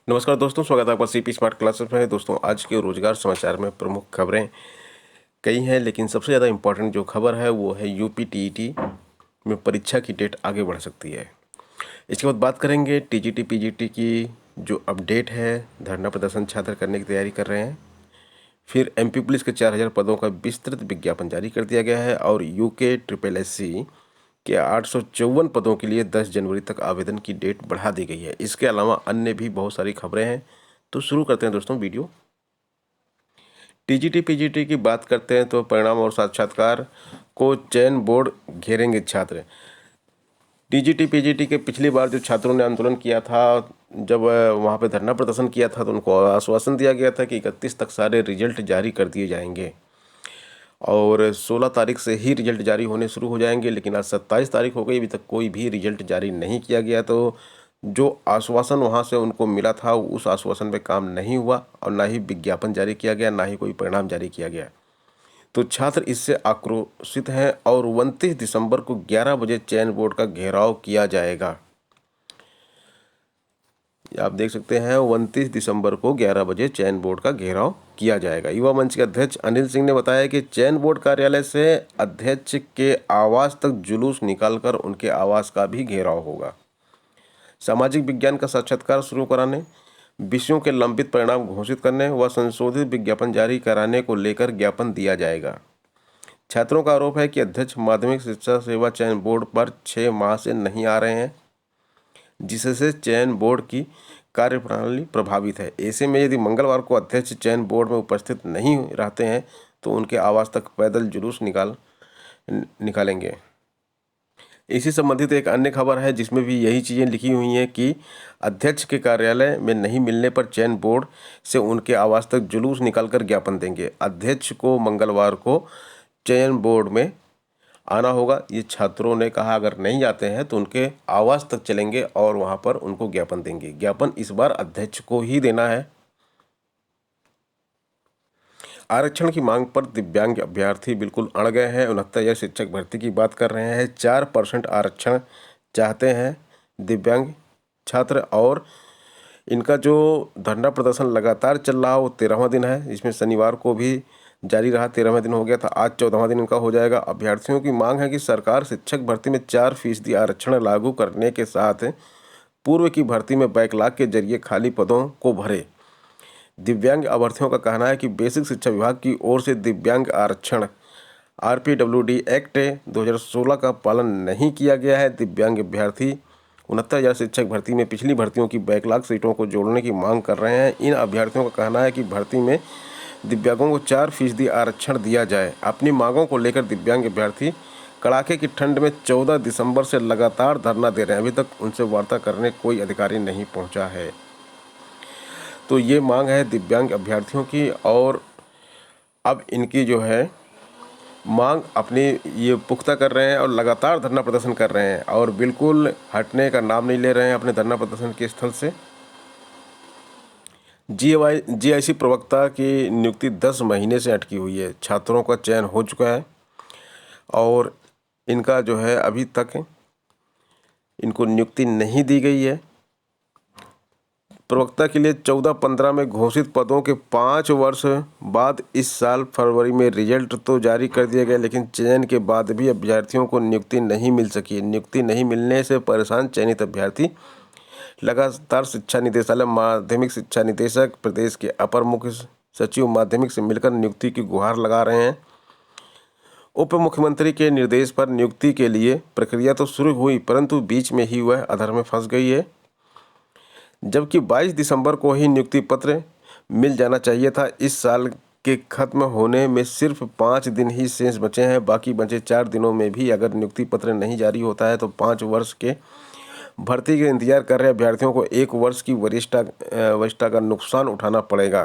नमस्कार दोस्तों, स्वागत है आपका सीपी स्मार्ट क्लासेस में। दोस्तों, आज के रोजगार समाचार में प्रमुख खबरें कई हैं, लेकिन सबसे ज़्यादा इम्पोर्टेंट जो खबर है वो है यूपी टीईटी में परीक्षा की डेट आगे बढ़ सकती है। इसके बाद बात करेंगे टीजीटी पीजीटी की जो अपडेट है। धरना प्रदर्शन छात्र करने की तैयारी कर रहे हैं। फिर एमपी पुलिस के 4000 पदों का विस्तृत विज्ञापन जारी कर दिया गया है और यूके SSSC के 854 पदों के लिए 10 जनवरी तक आवेदन की डेट बढ़ा दी गई है। इसके अलावा अन्य भी बहुत सारी खबरें हैं, तो शुरू करते हैं दोस्तों वीडियो। टीजीटी पीजीटी की बात करते हैं तो परिणाम और साक्षात्कार को चयन बोर्ड घेरेंगे छात्र। टीजीटी पीजीटी के पिछली बार जो छात्रों ने आंदोलन किया था, जब वहाँ पे धरना प्रदर्शन किया था, तो उनको आश्वासन दिया गया था कि 31 तक सारे रिजल्ट जारी कर दिए जाएंगे और 16 तारीख से ही रिजल्ट जारी होने शुरू हो जाएंगे। लेकिन आज 27 तारीख हो गई, अभी तक कोई भी रिजल्ट जारी नहीं किया गया। तो जो आश्वासन वहाँ से उनको मिला था, उस आश्वासन पे काम नहीं हुआ और ना ही विज्ञापन जारी किया गया, ना ही कोई परिणाम जारी किया गया। तो छात्र इससे आक्रोशित हैं और 29 दिसंबर को 11 बजे चयन बोर्ड का घेराव किया जाएगा। आप देख सकते हैं 29 दिसंबर को 11 बजे चयन बोर्ड का घेराव किया जाएगा। युवा मंच के अध्यक्ष अनिल सिंह ने बताया कि चयन बोर्ड कार्यालय से अध्यक्ष के आवास तक जुलूस निकालकर उनके आवास का भी घेराव होगा। सामाजिक विज्ञान का साक्षात्कार शुरू कराने, विषयों के लंबित परिणाम घोषित करने व संशोधित विज्ञापन जारी कराने को लेकर ज्ञापन दिया जाएगा। छात्रों का आरोप है कि अध्यक्ष माध्यमिक शिक्षा सेवा चयन बोर्ड पर 6 माह से नहीं आ रहे हैं, जिससे चयन बोर्ड की कार्यप्रणाली प्रभावित है। ऐसे में यदि मंगलवार को अध्यक्ष चयन बोर्ड में उपस्थित नहीं रहते हैं तो उनके आवास तक पैदल जुलूस निकालेंगे। इसी संबंधित एक अन्य खबर है जिसमें भी यही चीज़ें लिखी हुई हैं कि अध्यक्ष के कार्यालय में नहीं मिलने पर चयन बोर्ड से उनके आवास तक जुलूस निकालकर ज्ञापन देंगे। अध्यक्ष को मंगलवार को चयन बोर्ड में आना होगा। ये छात्रों ने कहा, अगर नहीं आते हैं तो उनके आवास तक चलेंगे और वहां पर उनको ज्ञापन देंगे। ज्ञापन इस बार अध्यक्ष को ही देना है। आरक्षण की मांग पर दिव्यांग अभ्यर्थी बिल्कुल अड़ गए हैं। 69,000 शिक्षक भर्ती की बात कर रहे हैं। 4% आरक्षण चाहते हैं दिव्यांग छात्र और इनका जो धरना प्रदर्शन लगातार चल रहा हो 13वां दिन है। इसमें शनिवार को भी जारी रहा, 13वां दिन हो गया था, आज 14वां दिन इनका हो जाएगा। अभ्यर्थियों की मांग है कि सरकार शिक्षक भर्ती में 4% आरक्षण लागू करने के साथ पूर्व की भर्ती में बैकलॉग के जरिए खाली पदों को भरे। दिव्यांग अभ्यर्थियों का कहना है कि बेसिक शिक्षा विभाग की ओर से दिव्यांग आरक्षण RPWD एक्ट 2016 का पालन नहीं किया गया है। दिव्यांग अभ्यर्थी 69,000 शिक्षक भर्ती में पिछली भर्तियों की बैकलॉग सीटों को जोड़ने की मांग कर रहे हैं। इन अभ्यर्थियों का कहना है कि भर्ती में दिव्यांगों को 4% आरक्षण दिया जाए। अपनी मांगों को लेकर दिव्यांग अभ्यर्थी कड़ाके की ठंड में 14 दिसंबर से लगातार धरना दे रहे हैं। अभी तक उनसे वार्ता करने कोई अधिकारी नहीं पहुंचा है। तो ये मांग है दिव्यांग अभ्यर्थियों की और अब इनकी जो है मांग अपनी ये पुख्ता कर रहे हैं और लगातार धरना प्रदर्शन कर रहे हैं और बिल्कुल हटने का नाम नहीं ले रहे हैं अपने धरना प्रदर्शन के स्थल से। GIC प्रवक्ता की नियुक्ति 10 महीने से अटकी हुई है। छात्रों का चयन हो चुका है और इनका जो है अभी तक इनको नियुक्ति नहीं दी गई है। प्रवक्ता के लिए 14-15 में घोषित पदों के 5 वर्ष बाद इस साल फरवरी में रिजल्ट तो जारी कर दिया गया, लेकिन चयन के बाद भी अभ्यर्थियों को नियुक्ति नहीं मिल सकी। नियुक्ति नहीं मिलने से परेशान चयनित अभ्यर्थी लगातार शिक्षा निदेशालय, माध्यमिक शिक्षा निदेशक, प्रदेश के अपर मुख्य सचिव माध्यमिक से मिलकर नियुक्ति की गुहार लगा रहे हैं। उप मुख्यमंत्री के निर्देश पर नियुक्ति के लिए प्रक्रिया तो शुरू हुई, परंतु बीच में ही वह अधर में फंस गई है। जबकि 22 दिसंबर को ही नियुक्ति पत्र मिल जाना चाहिए था। इस साल के खत्म होने में सिर्फ 5 दिन ही शेष बचे हैं। बाकी बचे 4 दिनों में भी अगर नियुक्ति पत्र नहीं जारी होता है तो 5 वर्ष के भर्ती के इंतजार कर रहे अभ्यर्थियों को 1 वर्ष की वरिष्ठता का नुकसान उठाना पड़ेगा।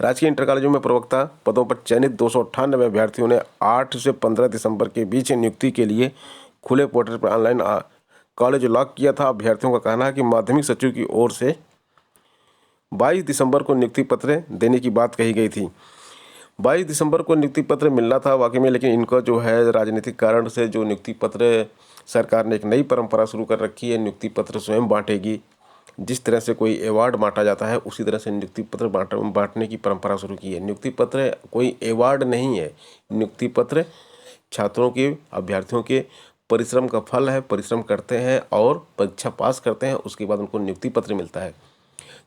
राजकीय इंटर कॉलेजों में प्रवक्ता पदों पर चयनित 298 अभ्यर्थियों ने 8 से 15 दिसंबर के बीच नियुक्ति के लिए खुले पोर्टल पर ऑनलाइन कॉलेज लॉक किया था। अभ्यर्थियों का कहना है कि माध्यमिक सचिव की ओर से 22 दिसंबर को नियुक्ति पत्र देने की बात कही गई थी। 22 दिसंबर को नियुक्ति पत्र मिलना था वाकई में, लेकिन इनका जो है राजनीतिक कारण से जो नियुक्ति पत्र सरकार ने एक नई परंपरा शुरू कर रखी है, नियुक्ति पत्र स्वयं बांटेगी। जिस तरह से कोई अवार्ड बांटा जाता है उसी तरह से नियुक्ति पत्र बांटने की परंपरा शुरू की है। नियुक्ति पत्र कोई अवार्ड नहीं है, नियुक्ति पत्र छात्रों के, अभ्यर्थियों के परिश्रम का फल है। परिश्रम करते हैं और परीक्षा पास करते हैं, उसके बाद उनको नियुक्ति पत्र मिलता है।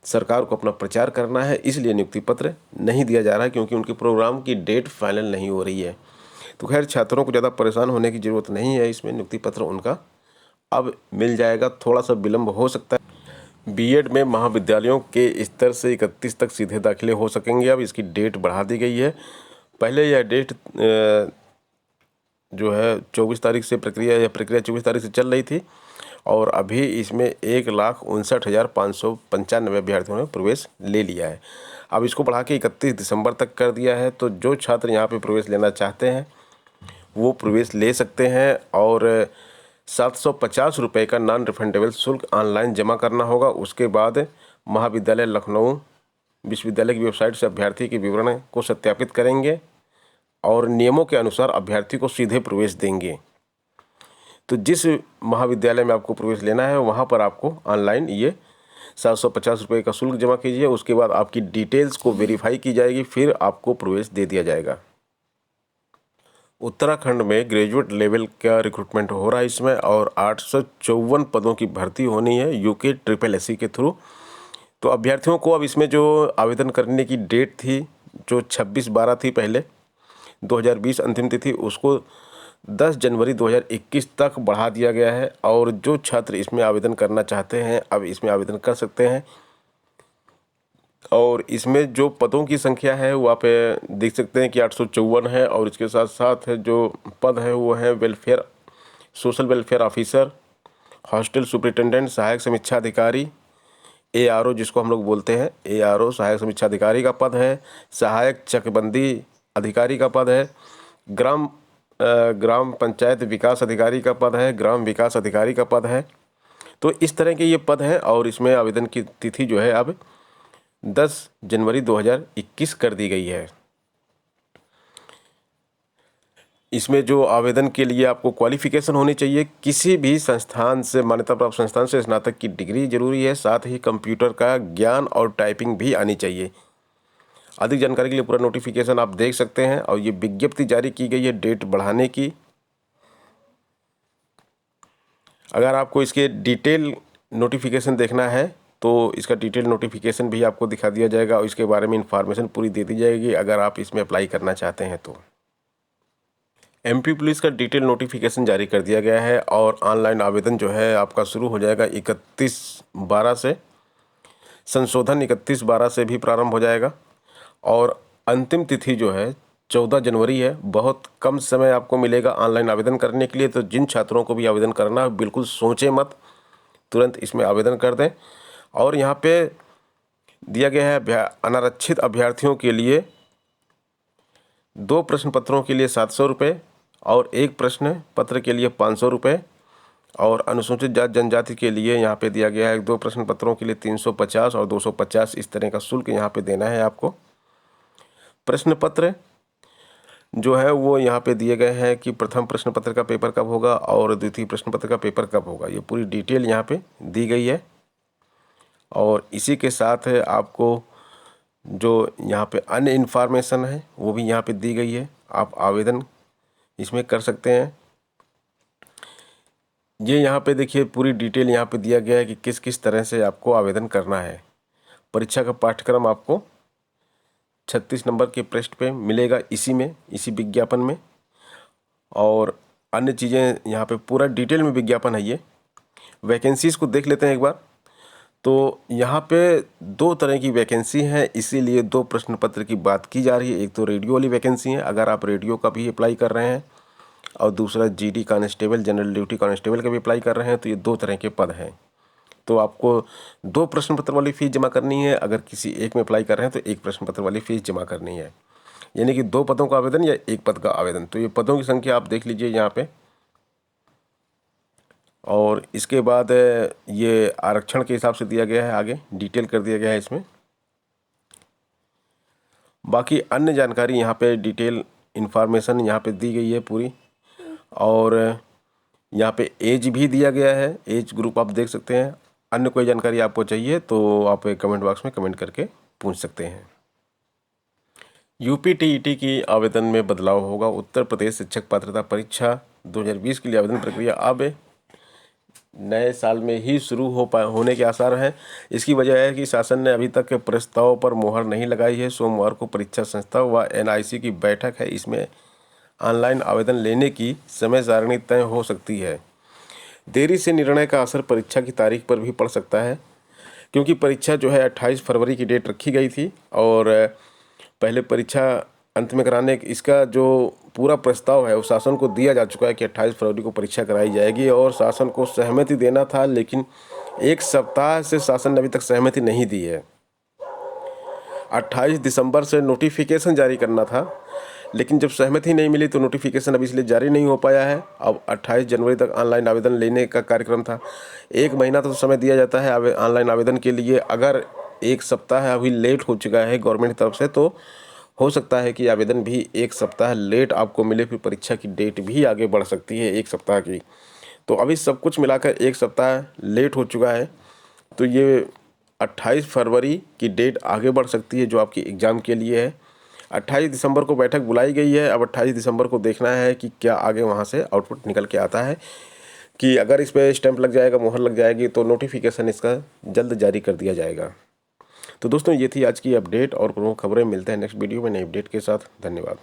सरकार को अपना प्रचार करना है, इसलिए नियुक्ति पत्र नहीं दिया जा रहा है, क्योंकि उनके प्रोग्राम की डेट फाइनल नहीं हो रही है। तो खैर, छात्रों को ज़्यादा परेशान होने की ज़रूरत नहीं है। इसमें नियुक्ति पत्र उनका अब मिल जाएगा, थोड़ा सा विलम्ब हो सकता है। बीएड में महाविद्यालयों के स्तर से 31 तक सीधे दाखिले हो सकेंगे। अब इसकी डेट बढ़ा दी गई है। पहले यह डेट जो है 24 तारीख से प्रक्रिया 24 तारीख से चल रही थी, और अभी इसमें 1,59,595 अभ्यर्थियों ने प्रवेश ले लिया है। अब इसको बढ़ा के 31 दिसंबर तक कर दिया है। तो जो छात्र यहाँ पे प्रवेश लेना चाहते हैं वो प्रवेश ले सकते हैं, और 750 रुपये का नॉन रिफंडेबल शुल्क ऑनलाइन जमा करना होगा। उसके बाद महाविद्यालय लखनऊ विश्वविद्यालय की वेबसाइट से अभ्यर्थी के विवरण को सत्यापित करेंगे और नियमों के अनुसार अभ्यर्थी को सीधे प्रवेश देंगे। तो जिस महाविद्यालय में आपको प्रवेश लेना है वहाँ पर आपको ऑनलाइन ये 750 रुपये का शुल्क जमा कीजिए। उसके बाद आपकी डिटेल्स को वेरीफाई की जाएगी, फिर आपको प्रवेश दे दिया जाएगा। उत्तराखंड में ग्रेजुएट लेवल का रिक्रूटमेंट हो रहा है इसमें, और 854 पदों की भर्ती होनी है यूके SSSC के थ्रू। तो अभ्यर्थियों को अब इसमें जो आवेदन करने की डेट थी, जो 26/12 थी पहले 2020 अंतिम तिथि, उसको 10 जनवरी 2021 तक बढ़ा दिया गया है। और जो छात्र इसमें आवेदन करना चाहते हैं अब इसमें आवेदन कर सकते हैं। और इसमें जो पदों की संख्या है वो आप देख सकते हैं कि 854 है, और इसके साथ साथ जो पद है वो है social welfare officer, hostel superintendent, सहायक समीक्षा अधिकारी, ARO जिसको हम लोग बोलते हैं, ARO सहायक समीक्षा अधिकारी का पद है, सहायक चकबंदी अधिकारी का पद है, ग्राम पंचायत विकास अधिकारी का पद है, ग्राम विकास अधिकारी का पद है। तो इस तरह के ये पद हैं, और इसमें आवेदन की तिथि जो है अब 10 जनवरी 2021 कर दी गई है। इसमें जो आवेदन के लिए आपको क्वालिफिकेशन होनी चाहिए, किसी भी संस्थान से, मान्यता प्राप्त संस्थान से स्नातक की डिग्री जरूरी है। साथ ही कंप्यूटर का ज्ञान और टाइपिंग भी आनी चाहिए। अधिक जानकारी के लिए पूरा नोटिफिकेशन आप देख सकते हैं, और ये विज्ञप्ति जारी की गई है डेट बढ़ाने की। अगर आपको इसके डिटेल नोटिफिकेशन देखना है तो इसका डिटेल नोटिफिकेशन भी आपको दिखा दिया जाएगा, और इसके बारे में इंफॉर्मेशन पूरी दे दी जाएगी अगर आप इसमें अप्लाई करना चाहते हैं तो। MP पुलिस का डिटेल नोटिफिकेशन जारी कर दिया गया है, और ऑनलाइन आवेदन जो है आपका शुरू हो जाएगा 31/12 से। संशोधन 31/12 से भी प्रारंभ हो जाएगा, और अंतिम तिथि जो है 14 जनवरी है। बहुत कम समय आपको मिलेगा ऑनलाइन आवेदन करने के लिए। तो जिन छात्रों को भी आवेदन करना है बिल्कुल सोचें मत, तुरंत इसमें आवेदन कर दें। और यहाँ पे दिया गया है अनारक्षित अभ्यर्थियों के लिए 2 प्रश्न पत्रों के लिए 700 रुपये, और 1 प्रश्न पत्र के लिए 500 रुपये, और अनुसूचित जाति जनजाति के लिए यहाँ पे दिया गया है 2 प्रश्न पत्रों के लिए 350 और 250, इस तरह का शुल्क यहाँ पे देना है आपको। प्रश्न पत्र जो है वो यहाँ पे दिए गए हैं कि प्रथम प्रश्न पत्र का पेपर कब होगा और द्वितीय प्रश्न पत्र का पेपर कब होगा, ये पूरी डिटेल यहाँ पे दी गई है। और इसी के साथ आपको जो यहाँ पे अन्य इन्फॉर्मेशन है वो भी यहाँ पे दी गई है, आप आवेदन इसमें कर सकते हैं। ये यहाँ पे देखिए पूरी डिटेल यहाँ पे दिया गया है कि किस किस तरह से आपको आवेदन करना है। परीक्षा का पाठ्यक्रम आपको 36 नंबर के पृष्ठ पे मिलेगा, इसी विज्ञापन में, और अन्य चीज़ें यहाँ पे पूरा डिटेल में विज्ञापन है। ये वैकेंसीज़ को देख लेते हैं एक बार। तो यहाँ पे 2 तरह की वैकेंसी है, इसीलिए 2 प्रश्न पत्र की बात की जा रही है। एक तो रेडियो वाली वैकेंसी है, अगर आप रेडियो का भी अप्लाई कर रहे हैं, और दूसरा GD constable, general duty constable का भी अप्लाई कर रहे हैं। तो ये 2 तरह के पद हैं। तो आपको 2 प्रश्न पत्र वाली फ़ीस जमा करनी है। अगर किसी एक में अप्लाई कर रहे हैं तो 1 प्रश्न पत्र वाली फ़ीस जमा करनी है, यानी कि 2 पदों का आवेदन या 1 पद का आवेदन। तो ये पदों की संख्या आप देख लीजिए यहाँ पे। और इसके बाद ये आरक्षण के हिसाब से दिया गया है, आगे डिटेल कर दिया गया है इसमें। बाकी अन्य जानकारी यहाँ पे डिटेल इन्फॉर्मेशन यहाँ पे दी गई है पूरी। और यहाँ पे एज भी दिया गया है, एज ग्रुप आप देख सकते हैं अन्य कोई जानकारी आपको चाहिए तो आप कमेंट बॉक्स में कमेंट करके पूछ सकते हैं। यूपीटीईटी की आवेदन में बदलाव होगा। उत्तर प्रदेश शिक्षक पात्रता परीक्षा 2020 के लिए आवेदन प्रक्रिया अब नए साल में ही शुरू होने के आसार हैं। इसकी वजह है कि शासन ने अभी तक प्रस्ताव पर मोहर नहीं लगाई है। सोमवार को परीक्षा संस्था व एनआईसी की बैठक है। इसमें ऑनलाइन आवेदन लेने की समय सारणी तय हो सकती है। देरी से निर्णय का असर परीक्षा की तारीख पर भी पड़ सकता है, क्योंकि परीक्षा जो है 28 फरवरी की डेट रखी गई थी और पहले परीक्षा अंत में कराने इसका जो पूरा प्रस्ताव है वो शासन को दिया जा चुका है कि 28 फरवरी को परीक्षा कराई जाएगी और शासन को सहमति देना था, लेकिन एक सप्ताह से शासन ने अभी तक सहमति नहीं दी है। 28 दिसंबर से नोटिफिकेशन जारी करना था, लेकिन जब सहमति नहीं मिली तो नोटिफिकेशन अभी इसलिए जारी नहीं हो पाया है। अब 28 जनवरी तक ऑनलाइन आवेदन लेने का कार्यक्रम था। 1 महीना तो समय दिया जाता है ऑनलाइन आवेदन के लिए। अगर एक सप्ताह अभी लेट हो चुका है गवर्नमेंट की तरफ से, तो हो सकता है कि आवेदन भी 1 सप्ताह लेट आपको मिले, फिर परीक्षा की डेट भी आगे बढ़ सकती है 1 सप्ताह की। तो अभी सब कुछ मिलाकर 1 सप्ताह लेट हो चुका है, तो ये 28 फरवरी की डेट आगे बढ़ सकती है जो आपकी एग्ज़ाम के लिए है। 28 दिसंबर को बैठक बुलाई गई है। अब 28 दिसंबर को देखना है कि क्या आगे वहाँ से आउटपुट निकल के आता है, कि अगर इस पर स्टैंप लग जाएगा, मोहर लग जाएगी, तो नोटिफिकेशन इसका जल्द जारी कर दिया जाएगा। तो दोस्तों, ये थी आज की अपडेट और प्रमुख खबरें। मिलते हैं नेक्स्ट वीडियो में नई अपडेट के साथ। धन्यवाद।